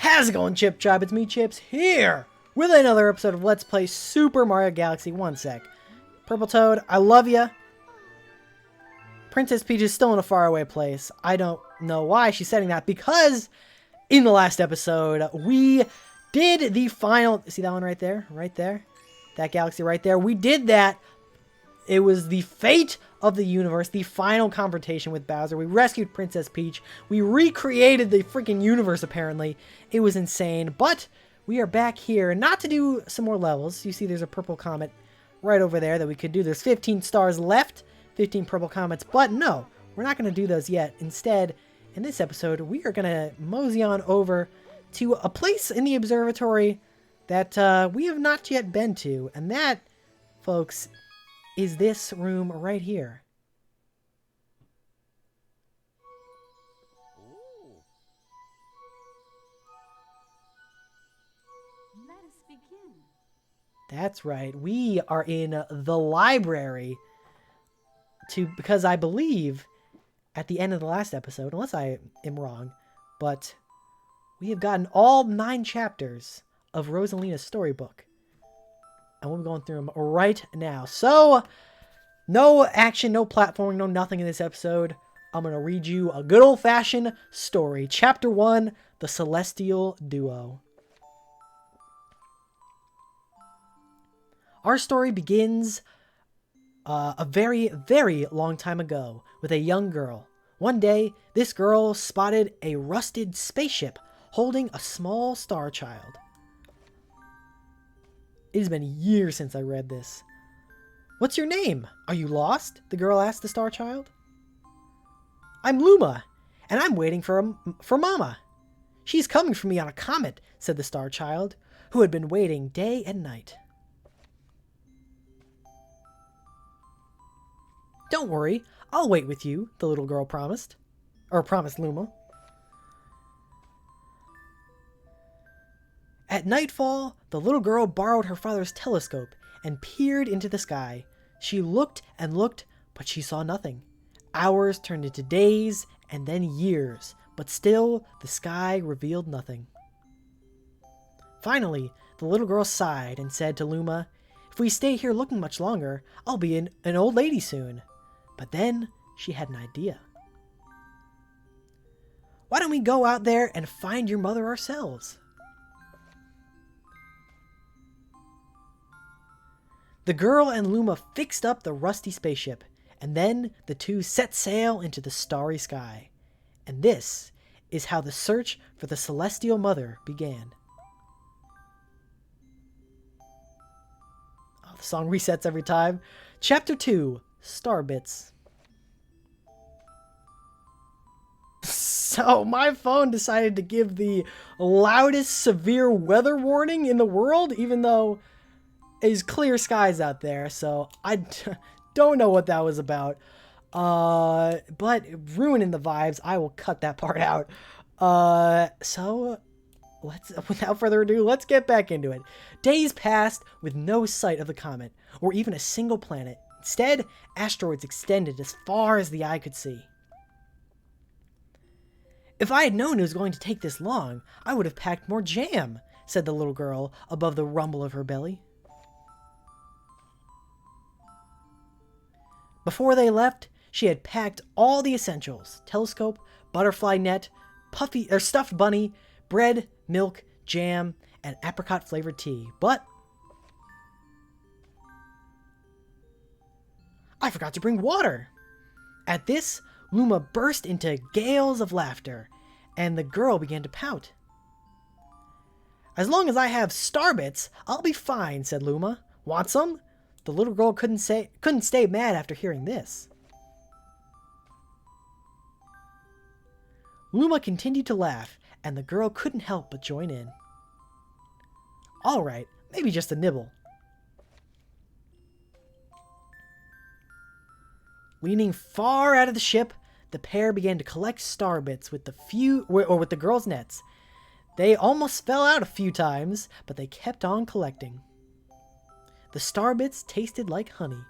How's it going, Chip Tribe? It's me, Chips, here with another episode of Let's Play Super Mario Galaxy. One sec. Purple Toad, I love ya. Princess Peach is still in a faraway place. I don't know why she's saying that, because in the last episode, we did the final... See that one right there? Right there? That galaxy right there. We did that. It was the fate of the universe, the final confrontation with Bowser. We rescued Princess Peach. We recreated the freaking universe, apparently. It was insane, but we are back here, not to do some more levels. You see there's a purple comet right over there that we could do. There's 15 stars left, 15 purple comets, but no, we're not going to do those yet. Instead, in this episode, we are going to mosey on over to a place in the observatory that we have not yet been to, and that, folks, is this room right here. Let us begin. That's right. We are in the library because I believe at the end of the last episode, unless I am wrong, but we have gotten all 9 chapters of Rosalina's storybook. And we'll be going through them right now. So, no action, no platforming, no nothing in this episode. I'm going to read you a good old-fashioned story. Chapter 1, The Celestial Duo. Our story begins a very, very long time ago with a young girl. One day, this girl spotted a rusted spaceship holding a small star child. It has been years since I read this. "What's your name? Are you lost?" the girl asked the star child. "I'm Luma, and I'm waiting for Mama. She's coming for me on a comet," said the star child, who had been waiting day and night. "Don't worry, I'll wait with you," the little girl promised. Or promised Luma. At nightfall, the little girl borrowed her father's telescope and peered into the sky. She looked and looked, but she saw nothing. Hours turned into days and then years, but still the sky revealed nothing. Finally, the little girl sighed and said to Luma, "If we stay here looking much longer, I'll be an old lady soon." But then she had an idea. "Why don't we go out there and find your mother ourselves?" The girl and Luma fixed up the rusty spaceship, and then the two set sail into the starry sky. And this is how the search for the Celestial Mother began. Oh, the song resets every time. Chapter 2, Star Bits. So, my phone decided to give the loudest severe weather warning in the world, even though it's clear skies out there, so I don't know what that was about. But ruining the vibes, I will cut that part out. So without further ado, let's get back into it. Days passed with no sight of the comet, or even a single planet. Instead, asteroids extended as far as the eye could see. "If I had known it was going to take this long, I would have packed more jam," said the little girl above the rumble of her belly. Before they left, she had packed all the essentials: telescope, butterfly net, stuffed bunny, bread, milk, jam, and apricot-flavored tea. But I forgot to bring water. At this, Luma burst into gales of laughter, and the girl began to pout. "As long as I have Starbits, I'll be fine," said Luma. "Want some?" The little girl couldn't stay mad after hearing this. Luma continued to laugh, and the girl couldn't help but join in. "All right, maybe just a nibble." Leaning far out of the ship, the pair began to collect star bits with the girl's nets. They almost fell out a few times, but they kept on collecting. The star bits tasted like honey.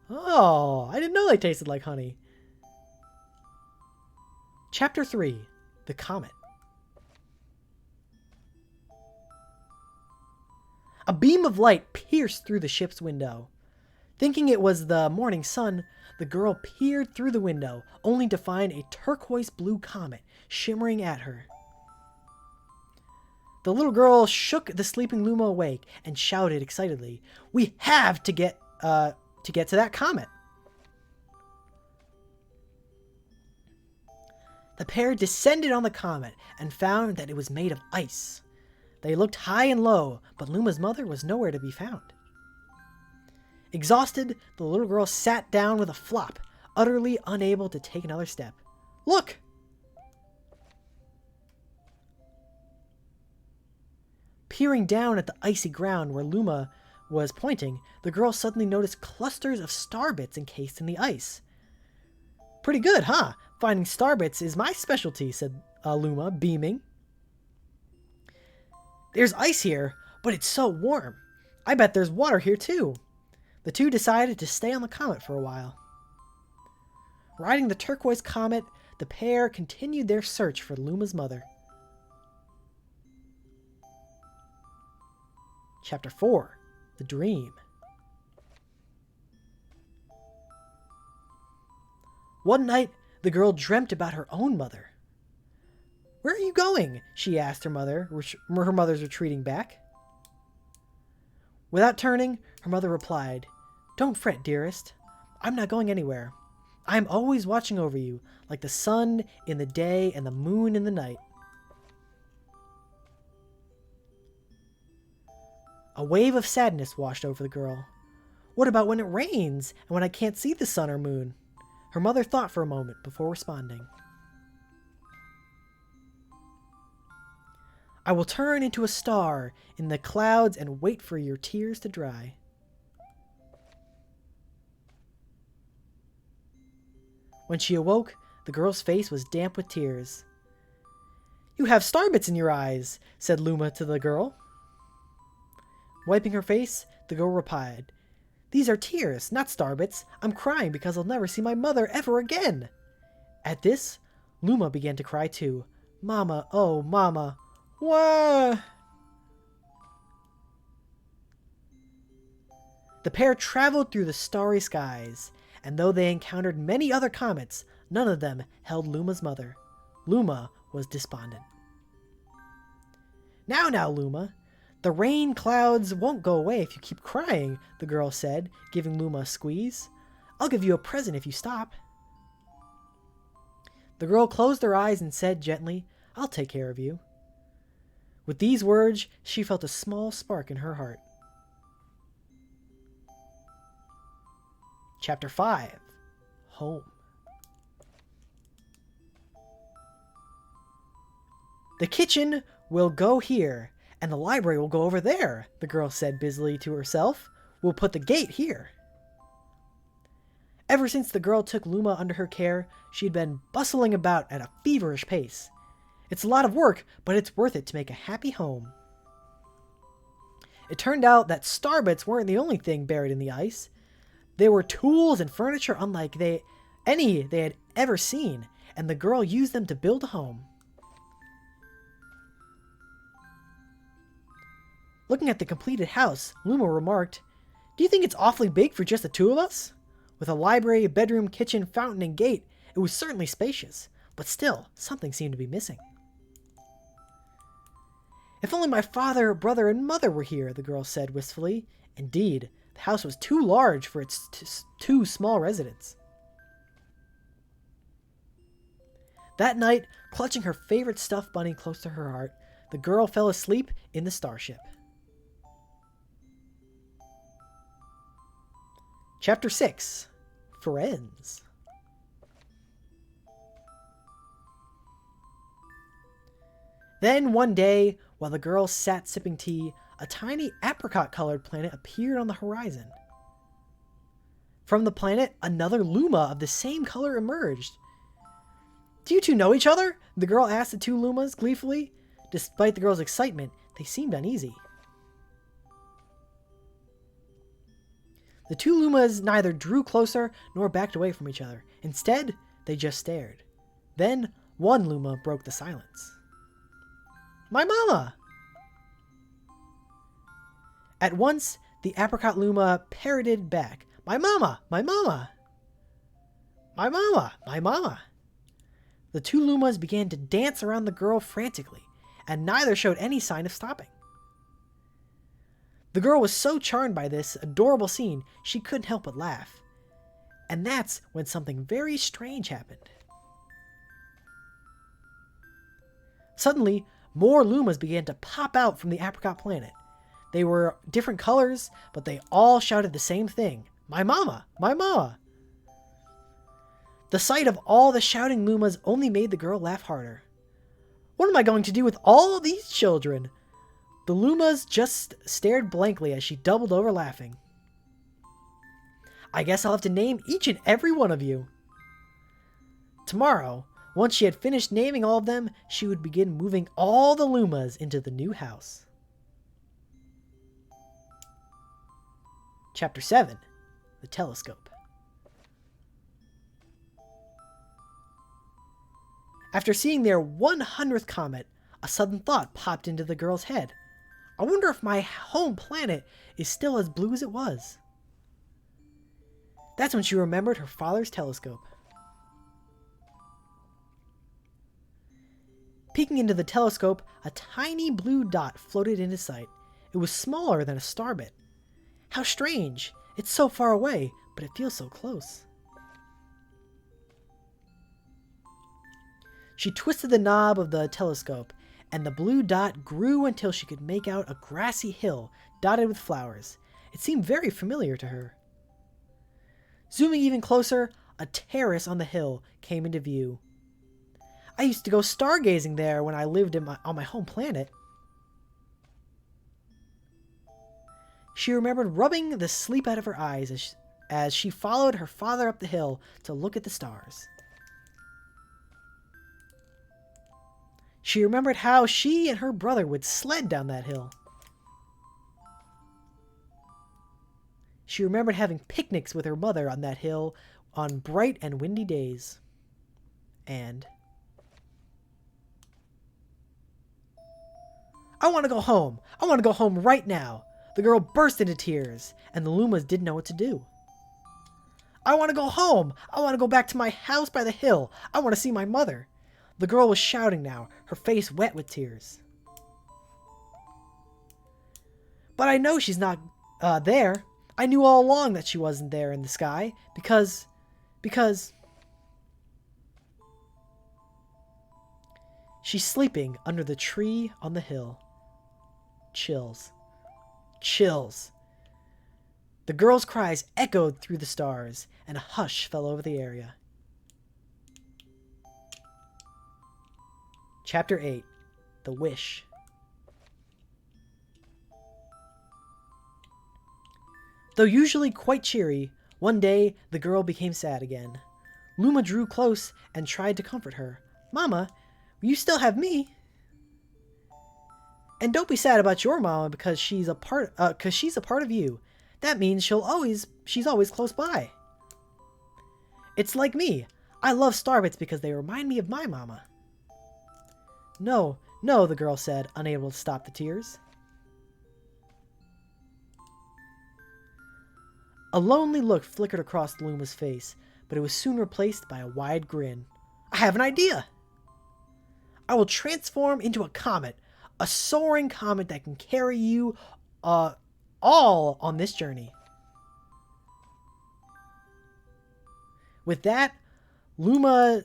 Oh, I didn't know they tasted like honey. Chapter 3, The Comet. A beam of light pierced through the ship's window. Thinking it was the morning sun, the girl peered through the window, only to find a turquoise blue comet shimmering at her. The little girl shook the sleeping Luma awake and shouted excitedly, "We have to get to that comet." The pair descended on the comet and found that it was made of ice. They looked high and low, but Luma's mother was nowhere to be found. Exhausted, the little girl sat down with a flop, utterly unable to take another step. "Look!" Peering down at the icy ground where Luma was pointing, the girl suddenly noticed clusters of star bits encased in the ice. "Pretty good, huh? Finding star bits is my specialty," said Luma, beaming. "There's ice here, but it's so warm. I bet there's water here too." The two decided to stay on the comet for a while. Riding the turquoise comet, the pair continued their search for Luma's mother. Chapter 4. The Dream. One night, the girl dreamt about her own mother. "Where are you going?" she asked her mother, her mother's retreating back. Without turning, her mother replied, "Don't fret, dearest. I'm not going anywhere. I am always watching over you, like the sun in the day and the moon in the night." A wave of sadness washed over the girl. "What about when it rains and when I can't see the sun or moon?" Her mother thought for a moment before responding. "I will turn into a star in the clouds and wait for your tears to dry." When she awoke, the girl's face was damp with tears. "You have starbits in your eyes," said Luma to the girl. Wiping her face, the girl replied, "These are tears, not starbits. I'm crying because I'll never see my mother ever again." At this, Luma began to cry too. "Mama, oh mama, wah!" The pair traveled through the starry skies, and though they encountered many other comets, none of them held Luma's mother. Luma was despondent. Now, Luma, the rain clouds won't go away if you keep crying," the girl said, giving Luma a squeeze. "I'll give you a present if you stop." The girl closed her eyes and said gently, "I'll take care of you." With these words, she felt a small spark in her heart. Chapter 5. Home. "The kitchen will go here, and the library will go over there," the girl said busily to herself. "We'll put the gate here." Ever since the girl took Luma under her care, she'd been bustling about at a feverish pace. It's a lot of work, but it's worth it to make a happy home. It turned out that starbits weren't the only thing buried in the ice. There were tools and furniture unlike any they had ever seen, and the girl used them to build a home. Looking at the completed house, Luma remarked, "Do you think it's awfully big for just the two of us?" With a library, bedroom, kitchen, fountain, and gate, it was certainly spacious, but still, something seemed to be missing. "If only my father, brother, and mother were here," the girl said wistfully. Indeed, the house was too large for its two small residents. That night, clutching her favorite stuffed bunny close to her heart, the girl fell asleep in the starship. Chapter 6. Friends. Then one day, while the girl sat sipping tea, a tiny apricot-colored planet appeared on the horizon. From the planet, another Luma of the same color emerged. "Do you two know each other?" the girl asked the two Lumas gleefully. Despite the girl's excitement, they seemed uneasy. The two Lumas neither drew closer nor backed away from each other. Instead, they just stared. Then, one Luma broke the silence. "My mama!" At once, the apricot Luma parroted back, "My mama! My mama! My mama! My mama!" The two Lumas began to dance around the girl frantically, and neither showed any sign of stopping. The girl was so charmed by this adorable scene, she couldn't help but laugh. And that's when something very strange happened. Suddenly, more Lumas began to pop out from the apricot planet. They were different colors, but they all shouted the same thing, "My mama! My mama!" The sight of all the shouting Lumas only made the girl laugh harder. "What am I going to do with all these children?" The Lumas just stared blankly as she doubled over laughing. "I guess I'll have to name each and every one of you." Tomorrow, once she had finished naming all of them, she would begin moving all the Lumas into the new house. Chapter 7. The Telescope. After seeing their 100th comet, a sudden thought popped into the girl's head. "I wonder if my home planet is still as blue as it was." That's when she remembered her father's telescope. Peeking into the telescope, a tiny blue dot floated into sight. It was smaller than a starbit. How strange! It's so far away, but it feels so close. She twisted the knob of the telescope, and the blue dot grew until she could make out a grassy hill dotted with flowers. It seemed very familiar to her. Zooming even closer, a terrace on the hill came into view. "I used to go stargazing there when I lived on my home planet." She remembered rubbing the sleep out of her eyes as she followed her father up the hill to look at the stars. She remembered how she and her brother would sled down that hill. She remembered having picnics with her mother on that hill on bright and windy days. And "I want to go home! I want to go home right now!" The girl burst into tears, and the Lumas didn't know what to do. "I want to go home! I want to go back to my house by the hill! I want to see my mother!" The girl was shouting now, her face wet with tears. "But I know she's not there. I knew all along that she wasn't there in the sky, because... She's sleeping under the tree on the hill." Chills. Chills. The girl's cries echoed through the stars, and a hush fell over the area. Chapter 8. The Wish. Though usually quite cheery, one day the girl became sad again. Luma drew close and tried to comfort her. "Mama, you still have me. And don't be sad about your mama because she's a part of you. That means she's always close by. It's like me. I love starbits because they remind me of my mama." "No, no," the girl said, unable to stop the tears. A lonely look flickered across Luma's face, but it was soon replaced by a wide grin. "I have an idea! I will transform into a comet, a soaring comet that can carry you all on this journey." With that, Luma,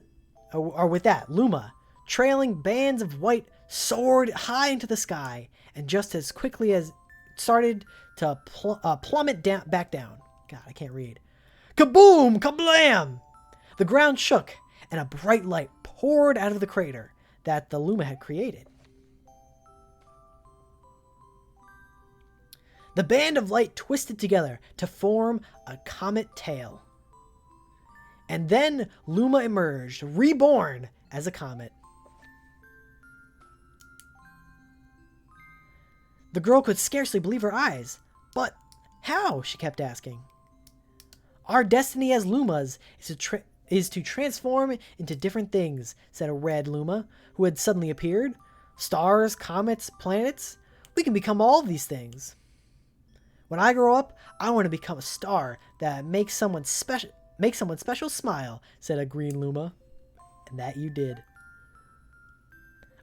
trailing bands of white, soared high into the sky, and just as quickly as it started to plummet back down. God, I can't read. Kaboom! Kablam! The ground shook, and a bright light poured out of the crater that the Luma had created. The band of light twisted together to form a comet tail. And then Luma emerged, reborn as a comet. The girl could scarcely believe her eyes. "But how?" she kept asking. "Our destiny as Lumas is to transform into different things," said a red Luma, who had suddenly appeared. "Stars, comets, planets. We can become all these things." When I grow up, I want to become a star that makes someone special smile, said a green Luma. And that you did.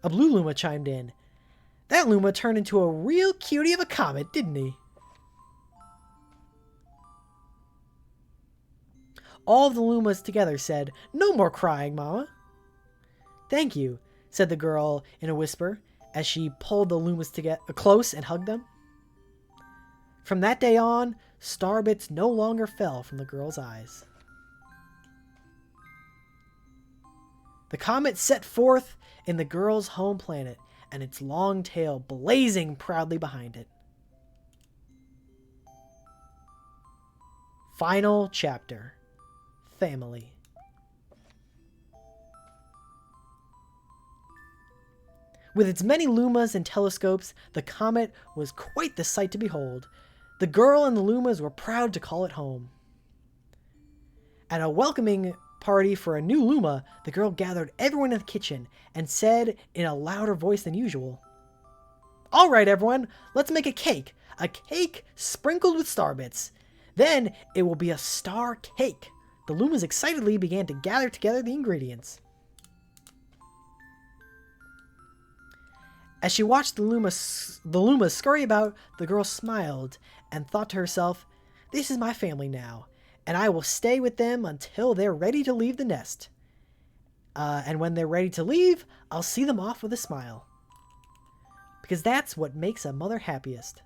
A blue Luma chimed in. That Luma turned into a real cutie of a comet, didn't he? All of the Lumas together said, No more crying, Mama. Thank you, said the girl in a whisper as she pulled the Lumas together close and hugged them. From that day on, starbits no longer fell from the girl's eyes. The comet set forth in the girl's home planet, and its long tail blazing proudly behind it. Final chapter. Family. With its many lumas and telescopes, the comet was quite the sight to behold. The girl and the lumas were proud to call it home. At a welcoming party for a new luma, the girl gathered everyone in the kitchen and said in a louder voice than usual, All right, everyone, let's make a cake sprinkled with starbits. Then it will be a star cake. The lumas excitedly began to gather together the ingredients. As she watched the lumas scurry about, the girl smiled and thought to herself, This is my family now, and I will stay with them until they're ready to leave the nest. And when they're ready to leave, I'll see them off with a smile. Because that's what makes a mother happiest.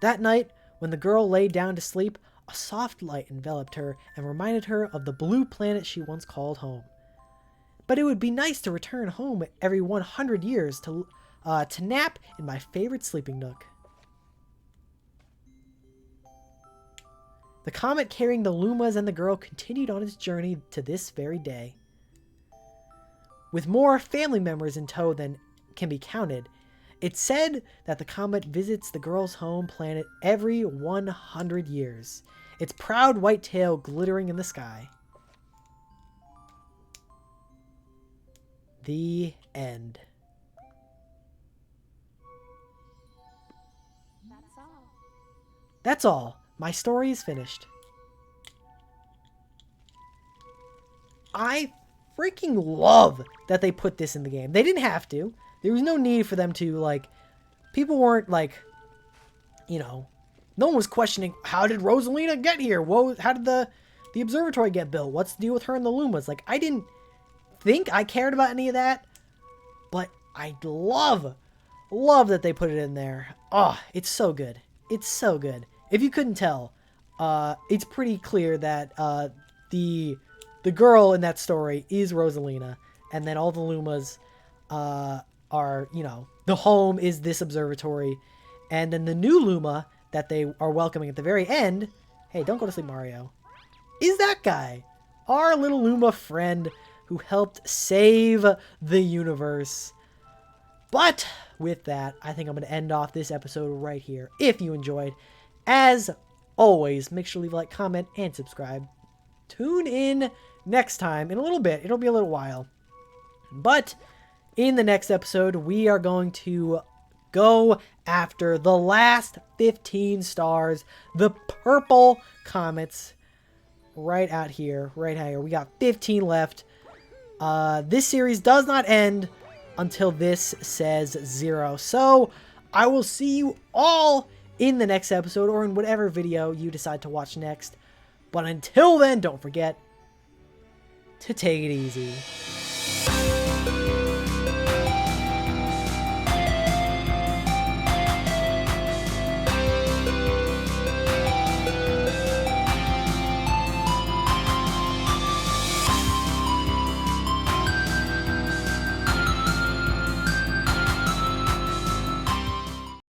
That night, when the girl lay down to sleep, a soft light enveloped her and reminded her of the blue planet she once called home. But it would be nice to return home every 100 years to nap in my favorite sleeping nook. The comet carrying the lumas and the girl continued on its journey to this very day. With more family members in tow than can be counted, it's said that the comet visits the girl's home planet every 100 years, its proud white tail glittering in the sky. The end. That's all. That's all. My story is finished. I freaking love that they put this in the game. They didn't have to. There was no need for them to, like, people weren't, like, you know, no one was questioning, how did Rosalina get here? Whoa, how did the observatory get built? What's the deal with her and the Lumas? Like, I didn't think I cared about any of that, but I love that they put it in there. Oh, it's so good. It's so good. If you couldn't tell, it's pretty clear that the girl in that story is Rosalina, and then all the Lumas are, you know, the home is this observatory, and then the new Luma that they are welcoming at the very end, hey, don't go to sleep, Mario, is that guy, our little Luma friend who helped save the universe. But with that, I think I'm going to end off this episode right here. If you enjoyed, as always, make sure to leave a like, comment, and subscribe. Tune in next time in a little bit. It'll be a little while. But in the next episode, we are going to go after the last 15 stars, the purple comets, right out here, right here. We got 15 left. This series does not end until this says 0. So I will see you all in the next episode or in whatever video you decide to watch next. But until then, don't forget to take it easy.